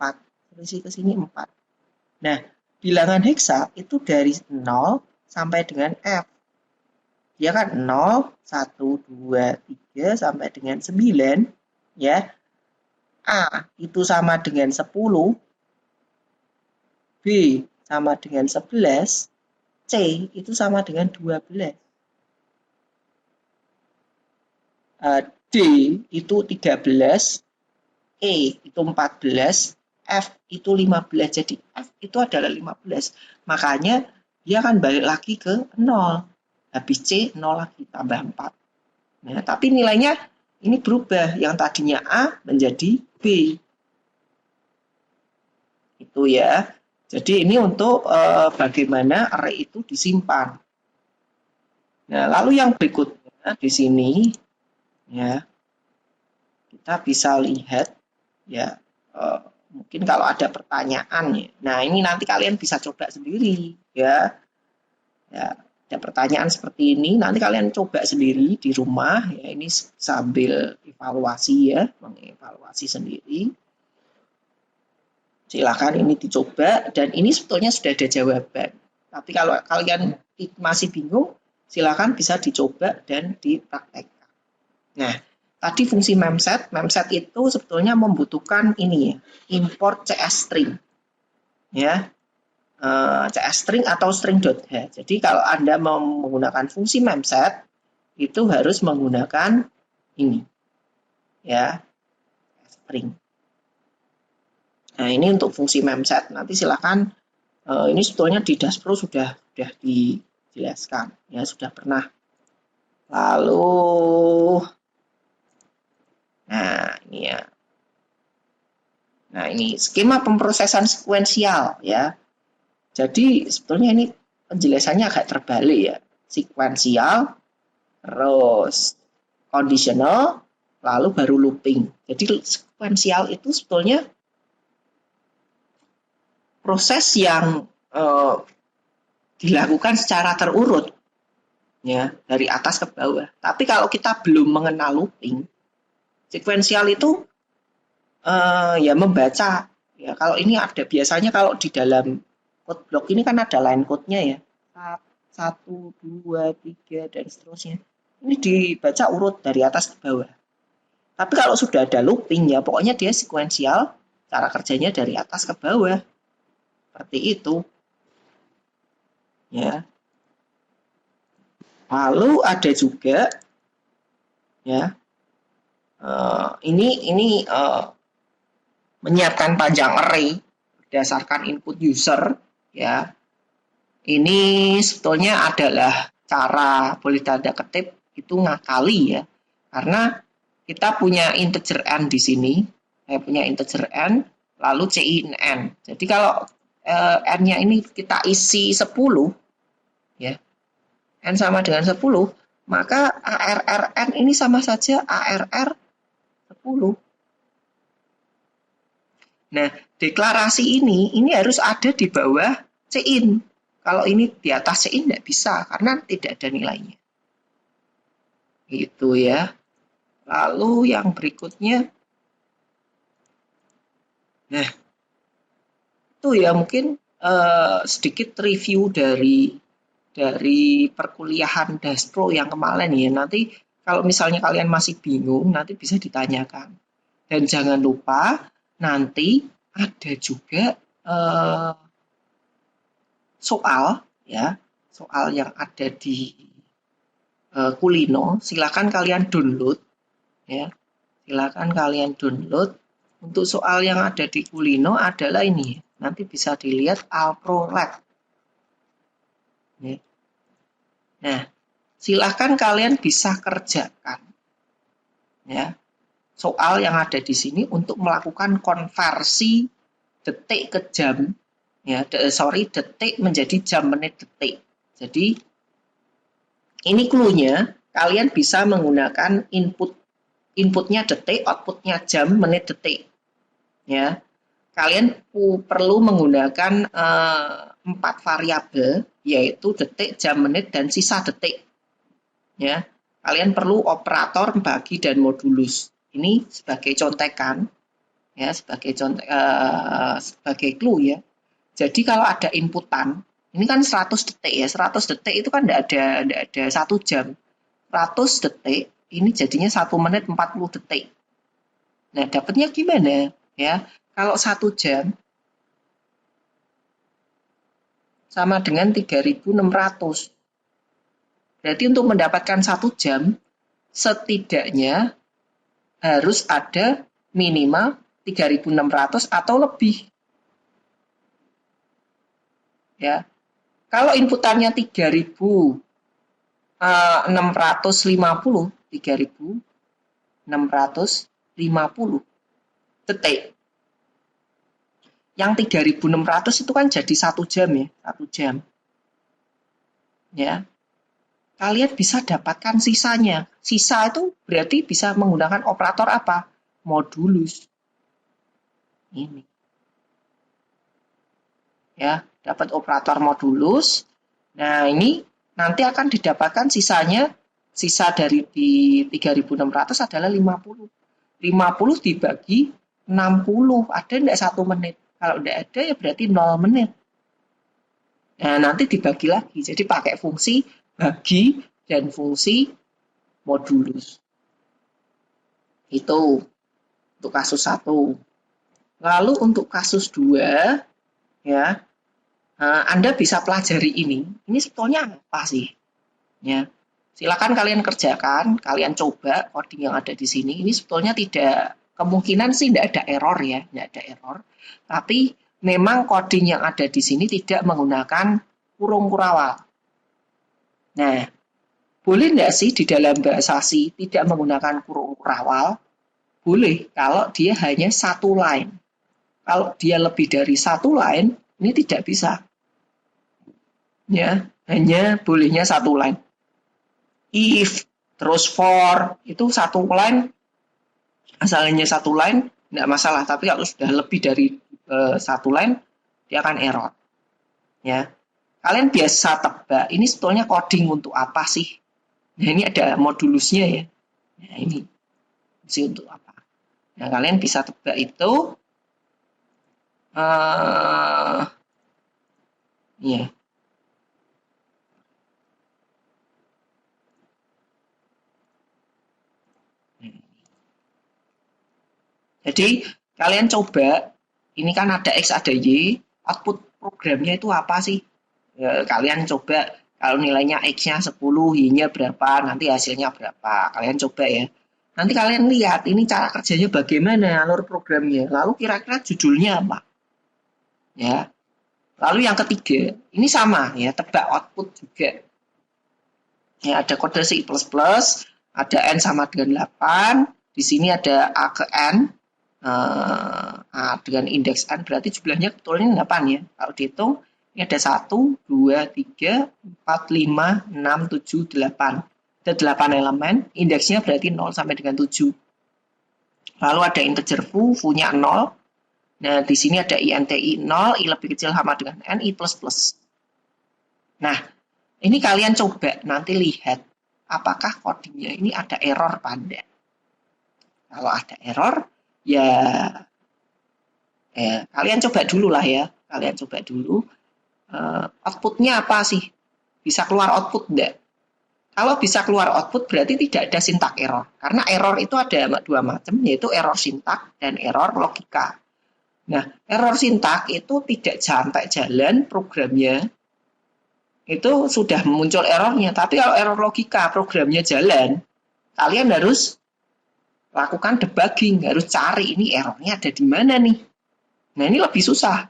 Selisih ke sini 4. Nah, bilangan heksa itu dari 0 sampai dengan F. Dia kan 0, 1, 2, 3 sampai dengan 9 ya. A itu sama dengan 10. B sama dengan 11. C itu sama dengan 12. D itu 13. E itu 14. F itu 15. Jadi F itu adalah 15. Makanya dia akan balik lagi ke 0. Habis C 0 lagi tambah 4. Nah, tapi nilainya ini berubah. Yang tadinya A menjadi B. Itu ya. Jadi ini untuk bagaimana array itu disimpan. Nah, lalu yang berikutnya di sini ya, kita bisa lihat ya, mungkin kalau ada pertanyaan ya. Nah, ini nanti kalian bisa coba sendiri ya. Ya, ada pertanyaan seperti ini, nanti kalian coba sendiri di rumah ya, ini sambil evaluasi ya, mengevaluasi sendiri. Silakan ini dicoba, dan ini sebetulnya sudah ada jawaban. Tapi kalau kalian masih bingung, silakan bisa dicoba dan dipraktekkan. Nah, tadi fungsi memset itu sebetulnya membutuhkan ini ya, import CS string. Ya. CS string atau string.h. Jadi kalau Anda mau menggunakan fungsi memset, itu harus menggunakan ini. Ya. string. Nah, ini untuk fungsi memset. Nanti silakan, ini sebetulnya di Daspro sudah dijelaskan, ya sudah pernah. Lalu, nah ini ya. Nah, ini skema pemrosesan sekuensial ya. Jadi sebetulnya ini penjelasannya agak terbalik ya. Sekuensial, terus conditional, lalu baru looping. Jadi sekuensial itu sebetulnya proses yang dilakukan secara terurut ya, dari atas ke bawah. Tapi kalau kita belum mengenal looping, sekuensial itu ya membaca ya. Kalau ini ada biasanya kalau di dalam code block ini kan ada line code-nya ya, 1, 2, 3 dan seterusnya. Ini dibaca urut dari atas ke bawah. Tapi kalau sudah ada looping ya pokoknya dia sekuensial, cara kerjanya dari atas ke bawah. Seperti itu. Ya. Lalu ada juga ya, ini menyiapkan panjang array berdasarkan input user ya. Ini sebetulnya adalah cara, boleh tanda kutip, itu ngakali ya. Karena kita punya integer n di sini, saya punya integer n, lalu cin n. Jadi kalau n-nya ini kita isi 10 ya, n sama dengan 10, maka ARRN ini sama saja ARR 10. Nah, deklarasi ini harus ada di bawah cin. Kalau ini di atas cin tidak bisa karena tidak ada nilainya. Gitu ya. Lalu yang berikutnya, nah itu ya mungkin sedikit review dari perkuliahan Daspro yang kemarin ya. Nanti kalau misalnya kalian masih bingung, nanti bisa ditanyakan. Dan jangan lupa nanti ada juga soal ya, soal yang ada di Kulino. Silakan kalian download ya. Silakan kalian download. Untuk soal yang ada di Kulino adalah ini. Nanti bisa dilihat Alprolab. Ya. Nah, silakan kalian bisa kerjakan ya soal yang ada di sini untuk melakukan konversi detik ke jam ya, detik menjadi jam, menit, detik. Jadi ini clue-nya, kalian bisa menggunakan inputnya detik, outputnya jam, menit, detik ya. Kalian perlu menggunakan 4 variabel, yaitu detik, jam, menit, dan sisa detik ya. Kalian perlu operator, bagi, dan modulus. Ini sebagai contekan ya, sebagai clue ya. Jadi kalau ada inputan, ini kan 100 detik ya, 100 detik itu kan tidak ada 1 jam. 100 detik, ini jadinya 1 menit 40 detik. Nah, dapatnya gimana? Ya, kalau 1 jam sama dengan 3.600. Berarti untuk mendapatkan 1 jam, setidaknya harus ada minimal 3.600 atau lebih. Ya. Kalau inputannya 3.650, 3.650 detik. Yang 3.600 itu kan jadi 1 jam ya, 1 jam. Ya. Kalian bisa dapatkan sisanya. Sisa itu berarti bisa menggunakan operator apa? Modulus. Ini. Ya, dapat operator modulus. Nah, ini nanti akan didapatkan sisanya, sisa dari di 3.600 adalah 50. 50 dibagi 60, ada enggak 1 menit? Kalau enggak ada ya berarti 0 menit. Nah, nanti dibagi lagi. Jadi pakai fungsi bagi dan fungsi modulus. Itu untuk kasus 1. Lalu untuk kasus 2, ya, Anda bisa pelajari ini. Ini sebetulnya apa sih? Ya, silakan kalian kerjakan, kalian coba coding yang ada di sini. Ini sebetulnya tidak kemungkinan sih tidak ada error ya, tidak ada error. Tapi memang coding yang ada di sini tidak menggunakan kurung kurawal. Nah, boleh nggak sih di dalam bahasa C tidak menggunakan kurung kurawal? Boleh, kalau dia hanya satu line. Kalau dia lebih dari satu line, ini tidak bisa. Ya, hanya bolehnya satu line. If, terus for, itu satu line, asalnya satu line, tidak masalah. Tapi kalau sudah lebih dari satu line, dia akan error. Ya, kalian biasa tebak, ini sebetulnya coding untuk apa sih? Nah, ini ada modulusnya ya. Nah, ini sih untuk apa? Nah, kalian bisa tebak itu. Iya. Jadi kalian coba, ini kan ada X ada Y, output programnya itu apa sih? Ya, kalian coba, kalau nilainya X-nya 10, Y-nya berapa, nanti hasilnya berapa. Kalian coba ya. Nanti kalian lihat ini cara kerjanya bagaimana, alur programnya. Lalu kira-kira judulnya apa? Ya. Lalu yang ketiga, ini sama ya, tebak output juga. Ya, ada kode C++, ada N sama dengan 8, di sini ada A ke N, dengan indeks N berarti jumlahnya betulnya 8 ya. Kalau dihitung ini ada 1, 2, 3, 4, 5, 6, 7, 8. Ada 8 elemen, indeksnya berarti 0 sampai dengan 7. Lalu ada integer foo, foo-nya 0. Nah, di sini ada INTI 0, I lebih kecil sama dengan N, I++. Nah, ini kalian coba nanti lihat apakah codingnya ini ada error pada. Kalau ada error, ya kalian coba dulu lah ya. Kalian coba dulu. Outputnya apa sih? Bisa keluar output enggak? Kalau bisa keluar output berarti tidak ada sintak error. Karena error itu ada dua macam, yaitu error sintak dan error logika. Nah, error sintak itu tidak sampai jalan programnya, itu sudah muncul errornya. Tapi kalau error logika programnya jalan, kalian harus lakukan debugging, harus cari ini errornya ada di mana nih. Nah, ini lebih susah.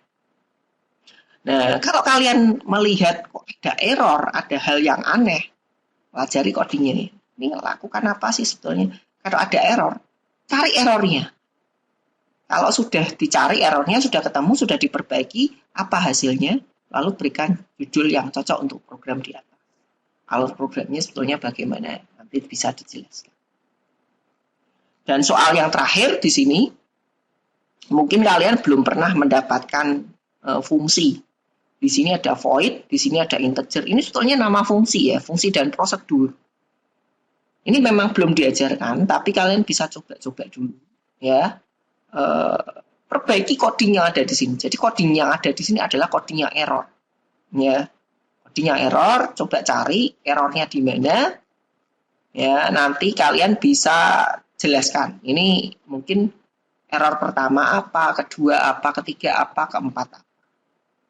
Nah, kalau kalian melihat kok ada error, ada hal yang aneh, pelajari codingnya nih. Ini lakukan apa sih sebetulnya? Kalau ada error, cari errornya. Kalau sudah dicari errornya, sudah ketemu, sudah diperbaiki, apa hasilnya? Lalu berikan judul yang cocok untuk program di atas. Alur programnya sebetulnya bagaimana? Nanti bisa dijelaskan. Dan soal yang terakhir di sini, mungkin kalian belum pernah mendapatkan fungsi. Di sini ada void, di sini ada integer. Ini sebetulnya nama fungsi ya, fungsi dan prosedur. Ini memang belum diajarkan, tapi kalian bisa coba-coba dulu, ya. Perbaiki coding yang ada di sini. Jadi coding yang ada di sini adalah coding yang error, ya. Coding yang error, coba cari errornya di mana, ya. Nanti kalian bisa jelaskan. Ini mungkin error pertama apa, kedua apa, ketiga apa, keempat apa.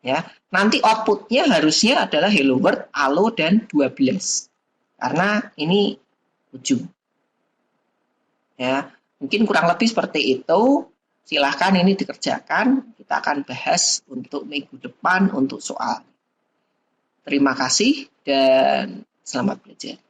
Ya, nanti outputnya harusnya adalah hello world, allo, dan 12. Karena ini ujung. Ya, mungkin kurang lebih seperti itu. Silahkan ini dikerjakan. Kita akan bahas untuk minggu depan untuk soal. Terima kasih dan selamat belajar.